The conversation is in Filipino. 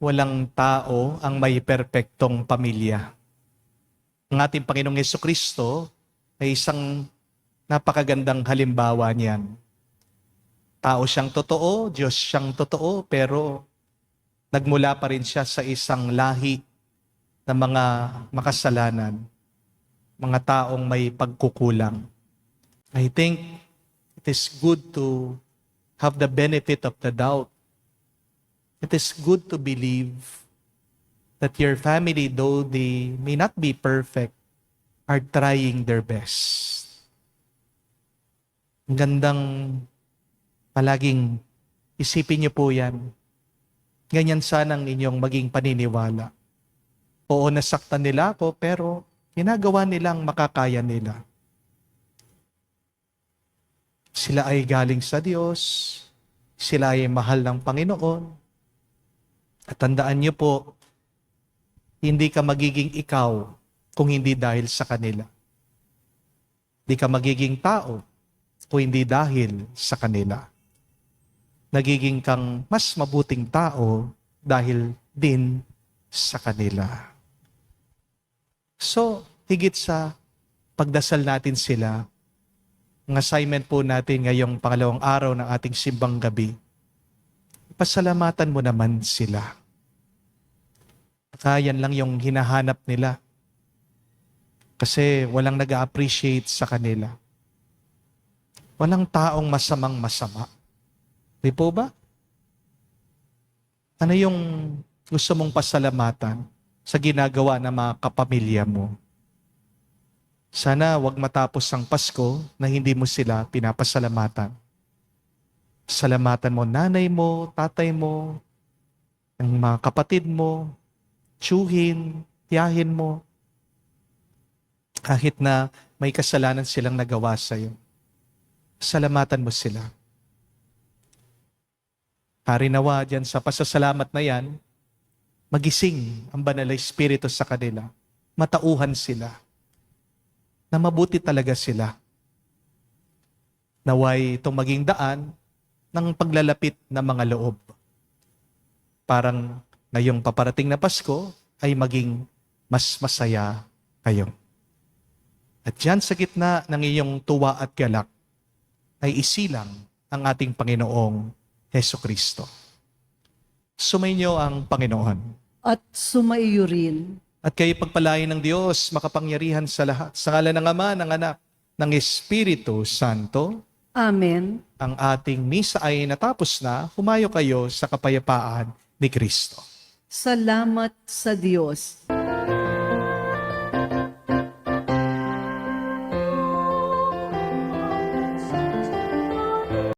walang tao ang may perpektong pamilya. Ang ating Panginoong Jesucristo ay isang napakagandang halimbawa niyan. Tao siyang totoo, Diyos siyang totoo, pero nagmula pa rin siya sa isang lahi ng mga makasalanan, mga taong may pagkukulang. I think it is good to have the benefit of the doubt. It is good to believe that your family, though they may not be perfect, are trying their best. Ang gandang palaging isipin niyo po yan. Ganyan sana ang inyong maging paniniwala. Oo, nasaktan nila ako, pero ginagawa nilang makakaya nila. Sila ay galing sa Diyos. Sila ay mahal ng Panginoon. At tandaan niyo po, hindi ka magiging ikaw kung hindi dahil sa kanila. Hindi ka magiging tao kung hindi dahil sa kanila. Nagiging kang mas mabuting tao dahil din sa kanila. So, higit sa pagdasal natin sila, ang assignment po natin ngayong pangalawang araw ng ating simbang gabi, pasalamatan mo naman sila. Kaya yan lang yung hinahanap nila. Kasi walang nag-a-appreciate sa kanila. Walang taong masamang masama. Di po ba? Ano yung gusto mong pasalamatan sa ginagawa ng mga kapamilya mo? Sana wag matapos ang Pasko na hindi mo sila pinapasalamatan. Salamatan mo nanay mo, tatay mo, ang mga kapatid mo, tiyuhin, tiyahin mo. Kahit na may kasalanan silang nagawa sa'yo, salamatan mo sila. Harinawa dyan sa pasasalamat na yan, magising ang banal na Espiritu sa kanila. Matauhan sila. Na mabuti talaga sila. Naway itong maging daan ng paglalapit ng mga loob. Parang ngayong paparating na Pasko ay maging mas masaya kayo. At dyan sa gitna ng iyong tuwa at galak ay isilang ang ating Panginoong Hesukristo. Sumainyo ang Panginoon. At sumaiyo rin. At kayo pagpalain ng Diyos, makapangyarihan sa lahat. Sa ngalan ng Ama, ng Anak, ng Espiritu Santo. Amen. Ang ating misa ay natapos na. Humayo kayo sa kapayapaan ni Kristo. Salamat sa Diyos.